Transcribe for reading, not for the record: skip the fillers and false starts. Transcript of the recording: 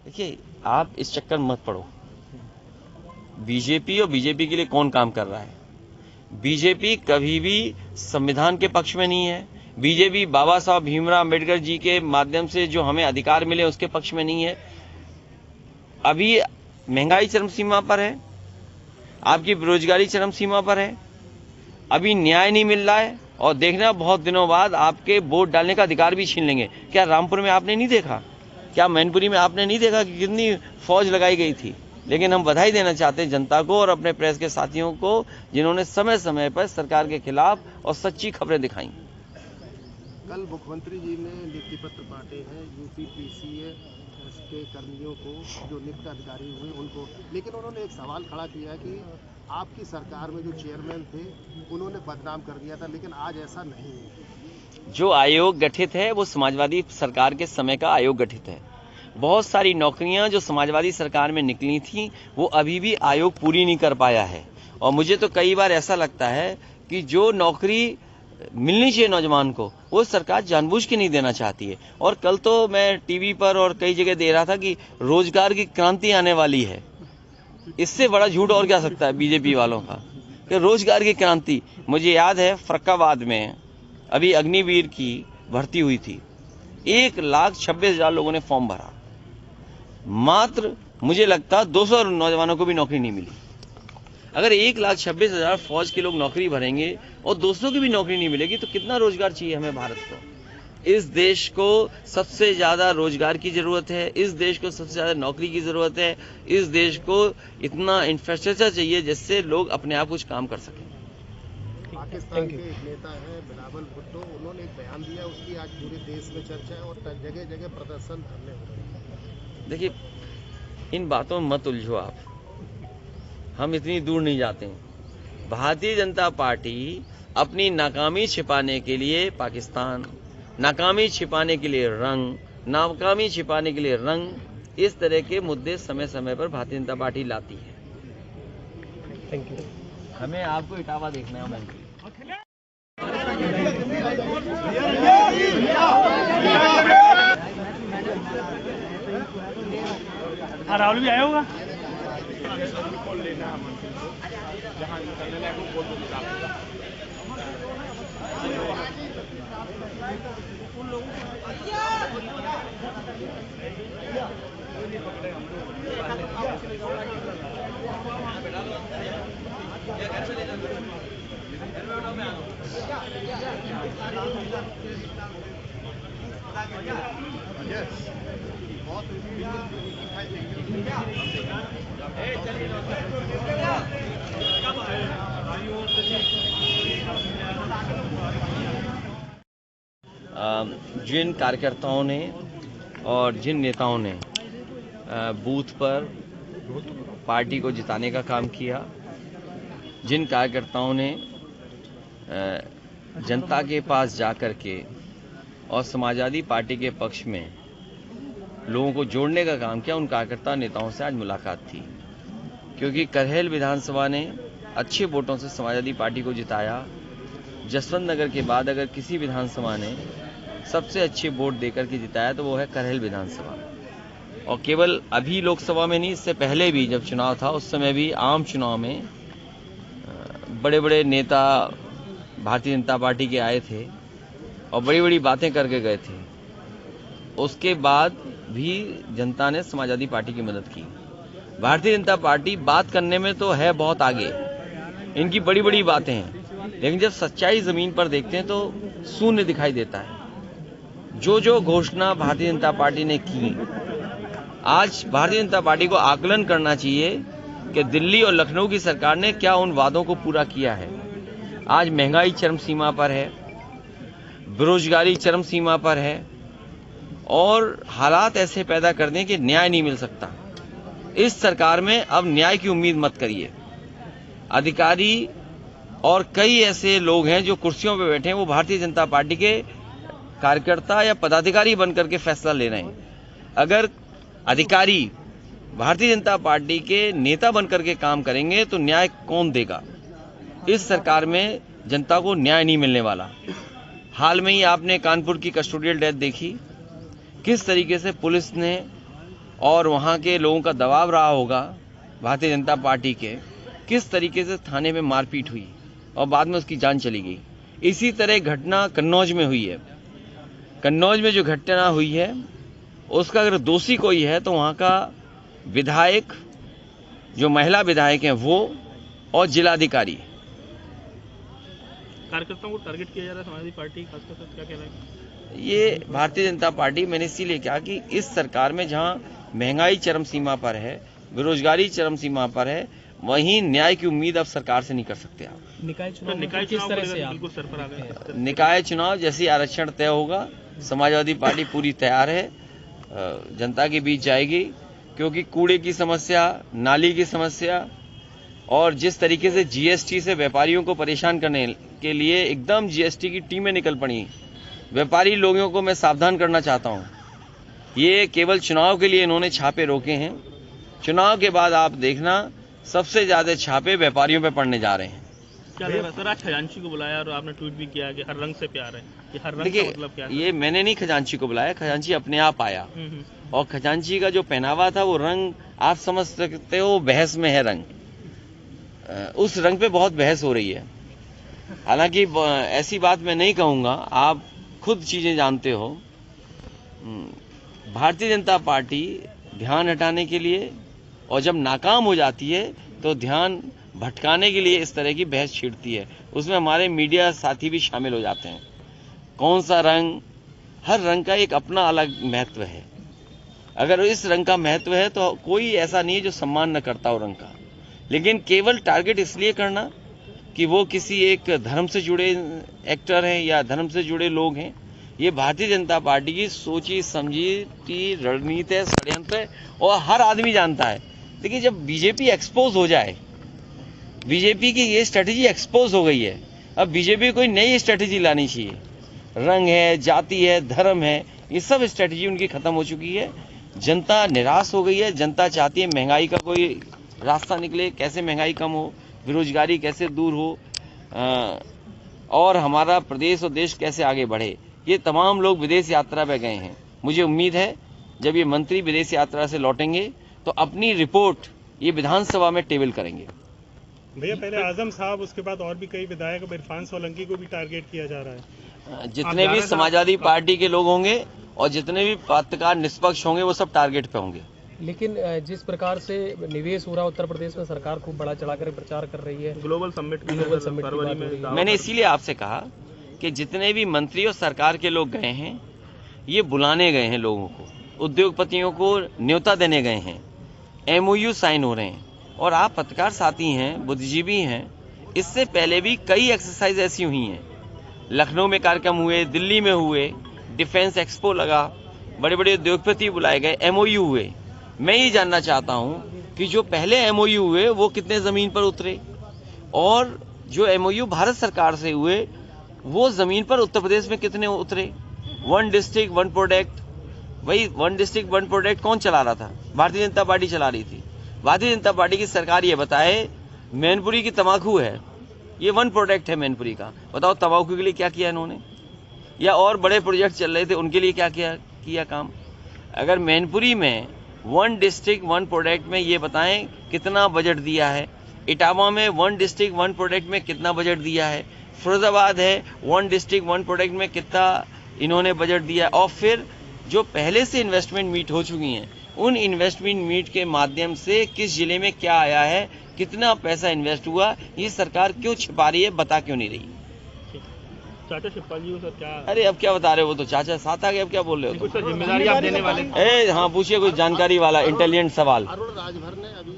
देखिए, आप इस चक्कर में मत पड़ो। बीजेपी और बीजेपी के लिए कौन काम कर रहा है? बीजेपी कभी भी संविधान के पक्ष में नहीं है। बीजेपी बाबा साहब भीमराव अम्बेडकर जी के माध्यम से जो हमें अधिकार मिले उसके पक्ष में नहीं है। अभी महंगाई चरम सीमा पर है, आपकी बेरोजगारी चरम सीमा पर है, अभी न्याय नहीं मिल रहा है और देखना बहुत दिनों बाद आपके वोट डालने का अधिकार भी छीन लेंगे। क्या रामपुर में आपने नहीं देखा? क्या मैनपुरी में आपने नहीं देखा कि कितनी फौज लगाई गई थी? लेकिन हम बधाई देना चाहते हैं जनता को और अपने प्रेस के साथियों को, जिन्होंने समय समय पर सरकार के खिलाफ और सच्ची खबरें दिखाई। कल मुख्यमंत्री जी ने नियुक्ति पत्र बांटे हैं यूपीपीसीए के कर्मियों को, जो नियुक्त अधिकारी हुए उनको, लेकिन उन्होंने एक सवाल खड़ा किया है कि आपकी सरकार में जो चेयरमैन थे उन्होंने बदनाम कर दिया था, लेकिन आज ऐसा नहीं है। जो आयोग गठित है वो समाजवादी सरकार के समय का आयोग गठित है। बहुत सारी नौकरियां जो समाजवादी सरकार में निकली थी वो अभी भी आयोग पूरी नहीं कर पाया है। और मुझे तो कई बार ऐसा लगता है कि जो नौकरी मिलनी चाहिए नौजवान को वो सरकार जानबूझ के नहीं देना चाहती है। और कल तो मैं टीवी पर और कई जगह दे रहा था कि रोजगार की क्रांति आने वाली है। इससे बड़ा झूठ और क्या सकता है बीजेपी वालों का कि रोजगार की क्रांति। मुझे याद है फर्रुखाबाद में अभी अग्निवीर की भर्ती हुई थी, 1,26,000 लोगों ने फॉर्म भरा, मात्र मुझे लगता 200 नौजवानों को भी नौकरी नहीं मिली। अगर 1,26,000 फौज के लोग नौकरी भरेंगे और 200 की भी नौकरी नहीं मिलेगी तो कितना रोजगार चाहिए हमें भारत को? इस देश को सबसे ज्यादा रोजगार की जरूरत है, इस देश को सबसे ज्यादा नौकरी की जरूरत है, इस देश को इतना इंफ्रास्ट्रक्चर चाहिए जिससे लोग अपने आप कुछ काम कर सकें। पाकिस्तान के एक नेता हैं बिलावल भुट्टो, उन्होंने एक बयान दिया, उसकी आज पूरे देश में चर्चा है और जगह जगह प्रदर्शन धरने हो रहे हैं। देखिए, इन बातों में मत उलझो आप, हम इतनी दूर नहीं जाते हैं। भारतीय जनता पार्टी अपनी नाकामी छिपाने के लिए पाकिस्तान, नाकामी छिपाने के लिए रंग, नाकामी छिपाने के लिए रंग, इस तरह के मुद्दे समय समय पर भारतीय जनता पार्टी लाती है। Thank you. हमें आपको इटावा देखना है। राहुल भी आया होगा। जिन कार्यकर्ताओं ने और जिन नेताओं ने बूथ पर पार्टी को जिताने का काम किया, जिन कार्यकर्ताओं ने जनता के पास जाकर के और समाजवादी पार्टी के पक्ष में लोगों को जोड़ने का काम किया, उन कार्यकर्ता नेताओं से आज मुलाकात थी। क्योंकि करहल विधानसभा ने अच्छे वोटों से समाजवादी पार्टी को जिताया। जसवंत नगर के बाद अगर किसी विधानसभा ने सबसे अच्छे वोट देकर के जिताया तो वो है करहल विधानसभा। और केवल अभी लोकसभा में नहीं, इससे पहले भी जब चुनाव था उस समय भी आम चुनाव में बड़े बड़े नेता भारतीय जनता पार्टी के आए थे और बड़ी बड़ी बातें करके गए थे। उसके बाद भी जनता ने समाजवादी पार्टी की मदद की। भारतीय जनता पार्टी बात करने में तो है बहुत आगे, इनकी बड़ी बड़ी बातें हैं, लेकिन जब सच्चाई जमीन पर देखते हैं तो शून्य दिखाई देता है। जो घोषणा भारतीय जनता पार्टी ने की, आज भारतीय जनता पार्टी को आकलन करना चाहिए कि दिल्ली और लखनऊ की सरकार ने क्या उन वादों को पूरा किया है। आज महंगाई चरम सीमा पर है, बेरोजगारी चरम सीमा पर है और हालात ऐसे पैदा कर दें कि न्याय नहीं मिल सकता। इस सरकार में अब न्याय की उम्मीद मत करिए। अधिकारी और कई ऐसे लोग हैं जो कुर्सियों पर बैठे हैं, वो भारतीय जनता पार्टी के कार्यकर्ता या पदाधिकारी बनकर के फैसला ले रहे हैं। अगर अधिकारी भारतीय जनता पार्टी के नेता बनकर के काम करेंगे तो न्याय कौन देगा? इस सरकार में जनता को न्याय नहीं मिलने वाला। हाल में ही आपने कानपुर की कस्टोडियल डेथ देखी, किस तरीके से पुलिस ने और वहाँ के लोगों का दबाव रहा होगा भारतीय जनता पार्टी के, किस तरीके से थाने में मारपीट हुई और बाद में उसकी जान चली गई। इसी तरह घटना कन्नौज में हुई है। कन्नौज में जो घटना हुई है उसका अगर दोषी कोई है तो वहाँ का विधायक, जो महिला विधायक हैं वो, और जिलाधिकारी। कार्यकर्ताओं को टारगेट किया जा रहा है समाजवादी पार्टी, खासकर क्या कह रहा है? ये भारतीय जनता पार्टी, मैंने इसीलिए कहा कि इस सरकार में जहां महंगाई चरम सीमा पर है, बेरोजगारी चरम सीमा पर है, वहीं न्याय की उम्मीद अब सरकार से नहीं कर सकते आप। निकाय चुनाव किस तरह से बिल्कुल सर पर आ गए? निकाय चुनाव जैसे आरक्षण तय होगा, समाजवादी पार्टी पूरी तैयार है, जनता के बीच जाएगी, क्योंकि कूड़े की समस्या, नाली की समस्या और जिस तरीके से जीएसटी से व्यापारियों को परेशान करने के लिए एकदम जीएसटी की टीमें निकल पड़ी। व्यापारी लोगों को मैं सावधान करना चाहता हूं, ये केवल चुनाव के लिए इन्होंने छापे रोके हैं। चुनाव के बाद आप देखना सबसे ज्यादा छापे व्यापारियों पे पड़ने जा रहे हैं। क्या लग रहा है सर, आज खजांची को बुलाया और आपने ट्वीट भी किया कि हर रंग से प्यार है, ये हर रंग देखिए, का मतलब क्या है? ये मैंने नहीं खजांची को बुलाया, खजांची अपने आप आया। और खजांची का जो पहनावा था वो रंग आप समझ सकते हो, बहस में है रंग, उस रंग पे बहुत बहस हो रही है। हालांकि ऐसी बात मैं नहीं कहूंगा, आप खुद चीजें जानते हो। भारतीय जनता पार्टी ध्यान हटाने के लिए और जब नाकाम हो जाती है तो ध्यान भटकाने के लिए इस तरह की बहस छेड़ती है। उसमें हमारे मीडिया साथी भी शामिल हो जाते हैं। कौन सा रंग, हर रंग का एक अपना अलग महत्व है। अगर इस रंग का महत्व है तो कोई ऐसा नहीं है जो सम्मान न करता हो रंग का, लेकिन केवल टारगेट इसलिए करना कि वो किसी एक धर्म से जुड़े एक्टर हैं या धर्म से जुड़े लोग हैं, ये भारतीय जनता पार्टी की सोची समझी रणनीति है, षड्यंत्र है, और हर आदमी जानता है। देखिए, जब बीजेपी एक्सपोज हो जाए, बीजेपी की ये स्ट्रेटेजी एक्सपोज हो गई है, अब बीजेपी कोई नई स्ट्रेटेजी लानी चाहिए। रंग है, जाति है, धर्म है, ये सब स्ट्रेटेजी उनकी खत्म हो चुकी है। जनता निराश हो गई है। जनता चाहती है महंगाई का कोई रास्ता निकले, कैसे महंगाई कम हो, बेरोजगारी कैसे दूर हो, और हमारा प्रदेश और देश कैसे आगे बढ़े। ये तमाम लोग विदेश यात्रा पे गए हैं। मुझे उम्मीद है जब ये मंत्री विदेश यात्रा से लौटेंगे तो अपनी रिपोर्ट ये विधानसभा में टेबल करेंगे। भैया, पहले आजम साहब, उसके बाद और भी कई विधायक, इरफान सोलंकी को भी टारगेट किया जा रहा है। जितने भी समाजवादी पार्टी के लोग होंगे और जितने भी पत्रकार निष्पक्ष होंगे वो सब टारगेट पे होंगे। लेकिन जिस प्रकार से निवेश हो रहा है उत्तर प्रदेश में, सरकार खूब बढ़ा चढ़ाकर प्रचार कर रही है। ग्लोबल समिट फरवरी में मैंने इसीलिए आपसे कहा कि जितने भी मंत्री और सरकार के लोग गए हैं, ये बुलाने गए हैं लोगों को, उद्योगपतियों को न्योता देने गए हैं, एमओयू साइन हो रहे हैं। और आप पत्रकार साथी हैं, बुद्धिजीवी हैं, इससे पहले भी कई एक्सरसाइज ऐसी हुई हैं। लखनऊ में कार्यक्रम हुए, दिल्ली में हुए, डिफेंस एक्सपो लगा, बड़े बड़े उद्योगपति बुलाए गए, एमओयू हुए। मैं ये जानना चाहता हूँ कि जो पहले एमओयू हुए वो कितने जमीन पर उतरे, और जो एमओयू भारत सरकार से हुए वो जमीन पर उत्तर प्रदेश में कितने उतरे। 1 डिस्ट्रिक्ट 1 प्रोडक्ट, वही 1 डिस्ट्रिक्ट 1 प्रोडक्ट कौन चला रहा था? भारतीय जनता पार्टी चला रही थी। भारतीय जनता पार्टी की सरकार ये बताए मैनपुरी की तंबाकू है, ये 1 प्रोडक्ट है मैनपुरी का, बताओ तंबाकू के लिए क्या किया इन्होंने? या और बड़े प्रोजेक्ट चल रहे थे, उनके लिए क्या किया काम? अगर मैनपुरी में 1 डिस्ट्रिक्ट 1 प्रोडक्ट में ये बताएं कितना बजट दिया है, इटावा में 1 डिस्ट्रिक्ट 1 प्रोडक्ट में कितना बजट दिया है, फिरोजाबाद है 1 डिस्ट्रिक्ट 1 प्रोडक्ट में कितना इन्होंने बजट दिया, और फिर जो पहले से इन्वेस्टमेंट मीट हो चुकी हैं उन इन्वेस्टमेंट मीट के माध्यम से किस जिले में क्या आया है, कितना पैसा इन्वेस्ट हुआ, ये सरकार क्यों छिपा रही है, बता क्यों नहीं रही? चाचा शिवपाल जी को सर क्या? अरे अब क्या बता रहे हो, वो तो चाचा साथ आ गए, अब क्या बोल रहे हो? कुछ जिम्मेदारी आप देने वाले? हाँ, पूछिए कोई जानकारी वाला इंटेलिजेंट सवाल। अरुण राजभर ने अभी